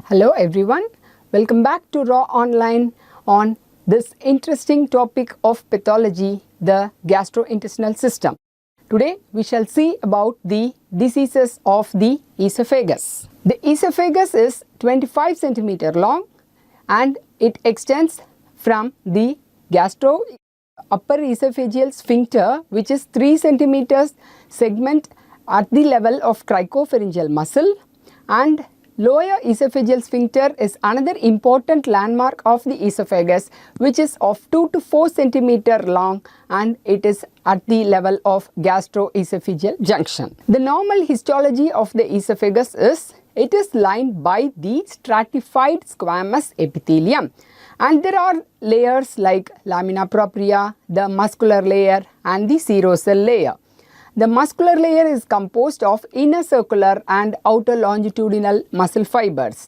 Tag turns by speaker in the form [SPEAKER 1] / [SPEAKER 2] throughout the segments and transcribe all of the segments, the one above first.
[SPEAKER 1] Hello everyone, welcome back to Raw Online on this interesting topic of pathology, the gastrointestinal system. Today we shall see about the diseases of the esophagus. The esophagus is 25 cm long and it extends from the upper esophageal sphincter, which is 3 cm segment at the level of cricopharyngeal muscle, and lower esophageal sphincter is another important landmark of the esophagus, which is of 2 to 4 cm long and it is at the level of gastroesophageal junction. The normal histology of the esophagus is it is lined by the stratified squamous epithelium, and there are layers like lamina propria, the muscular layer and the serosal layer. The muscular layer is composed of inner circular and outer longitudinal muscle fibers.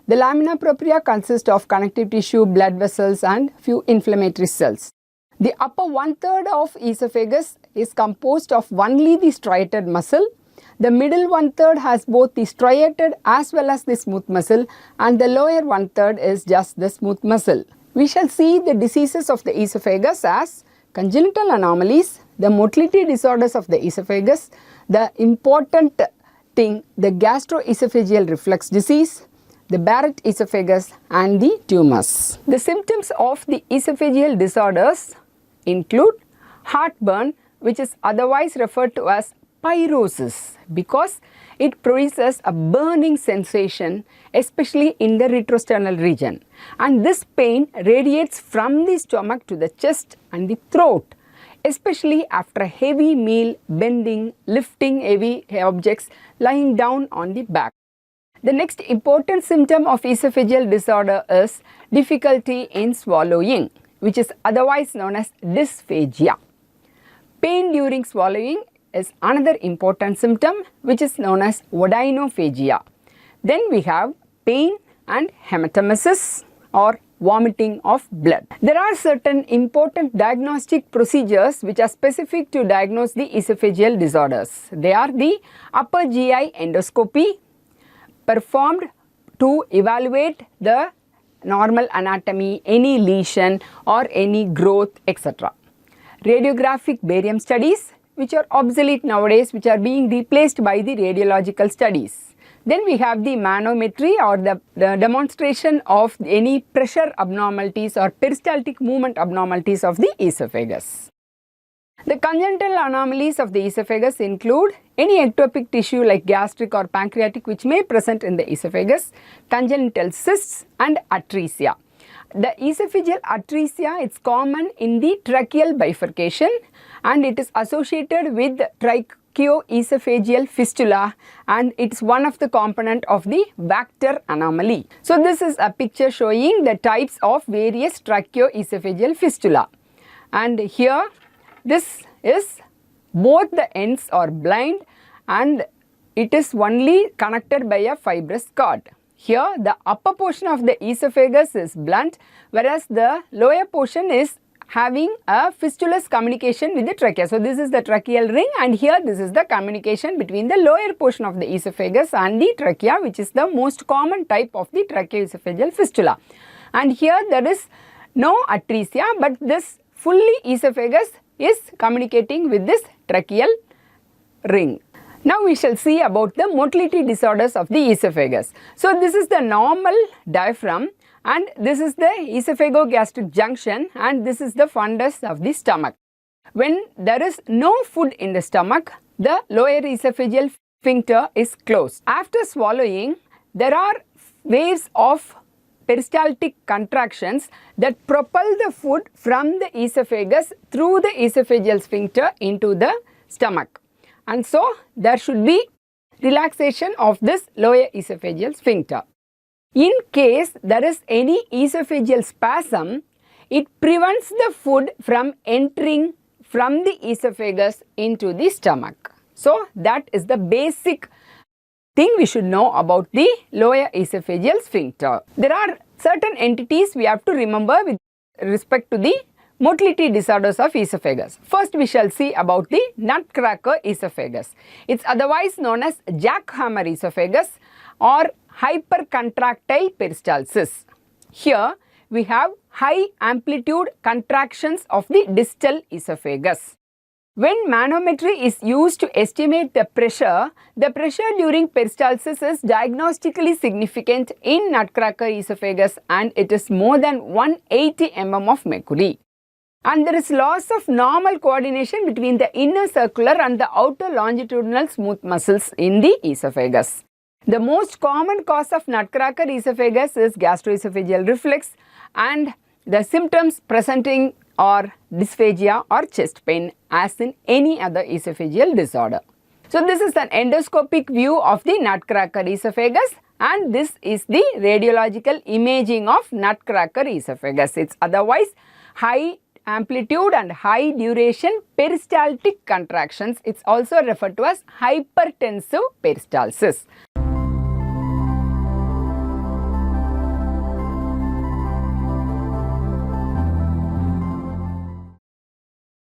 [SPEAKER 1] The lamina propria consists of connective tissue, blood vessels and few inflammatory cells. The upper one-third of esophagus is composed of only the striated muscle. The middle one-third has both the striated as well as the smooth muscle, and the lower one-third is just the smooth muscle. We shall see the diseases of the esophagus as congenital anomalies, the motility disorders of the esophagus, the important thing, the gastroesophageal reflux disease, the Barrett esophagus and the tumors. The symptoms of the esophageal disorders include heartburn, which is otherwise referred to as pyrosis because it produces a burning sensation, especially in the retrosternal region, and this pain radiates from the stomach to the chest and the throat, especially after a heavy meal, bending, lifting heavy objects, lying down on the back. The next important symptom of esophageal disorder is difficulty in swallowing, which is otherwise known as dysphagia. Pain during swallowing is another important symptom, which is known as odynophagia. Then we have pain and hematemesis or vomiting of blood. There are certain important diagnostic procedures which are specific to diagnose the esophageal disorders. They are the upper GI endoscopy performed to evaluate the normal anatomy, any lesion or any growth, etc. Radiographic barium studies, which are obsolete nowadays, which are being replaced by the radiological studies. Then we have the manometry or the demonstration of any pressure abnormalities or peristaltic movement abnormalities of the esophagus. The congenital anomalies of the esophagus include any ectopic tissue like gastric or pancreatic which may present in the esophagus, congenital cysts and atresia. The esophageal atresia is common in the tracheal bifurcation and it is associated with tracheoesophageal fistula, and it's one of the component of the Vactor anomaly. So this is a picture showing the types of various tracheoesophageal fistula, and here this is both the ends are blind and it is only connected by a fibrous cord. Here the upper portion of the esophagus is blunt, whereas the lower portion is having a fistulous communication with the trachea. So this is the tracheal ring, and here this is the communication between the lower portion of the esophagus and the trachea, which is the most common type of the tracheoesophageal fistula. And here there is no atresia, but this fully esophagus is communicating with this tracheal ring. Now we shall see about the motility disorders of the esophagus. So this is the normal diaphragm, and this is the esophagogastric junction, and this is the fundus of the stomach. When there is no food in the stomach, the lower esophageal sphincter is closed. After swallowing, there are waves of peristaltic contractions that propel the food from the esophagus through the esophageal sphincter into the stomach. And so there should be relaxation of this lower esophageal sphincter. In case there is any esophageal spasm, it prevents the food from entering from the esophagus into the stomach. So that is the basic thing we should know about the lower esophageal sphincter. There are certain entities we have to remember with respect to the motility disorders of esophagus. First we shall see about the nutcracker esophagus. It's otherwise known as jackhammer esophagus or hypercontractile peristalsis. Here we have high amplitude contractions of the distal esophagus. When manometry is used to estimate the pressure during peristalsis is diagnostically significant in nutcracker esophagus and it is more than 180 mm of mercury. And there is loss of normal coordination between the inner circular and the outer longitudinal smooth muscles in the esophagus. The most common cause of nutcracker esophagus is gastroesophageal reflux, and the symptoms presenting are dysphagia or chest pain as in any other esophageal disorder. So this is an endoscopic view of the nutcracker esophagus, and this is the radiological imaging of nutcracker esophagus. It's otherwise high amplitude and high duration peristaltic contractions. It's also referred to as hypertensive peristalsis.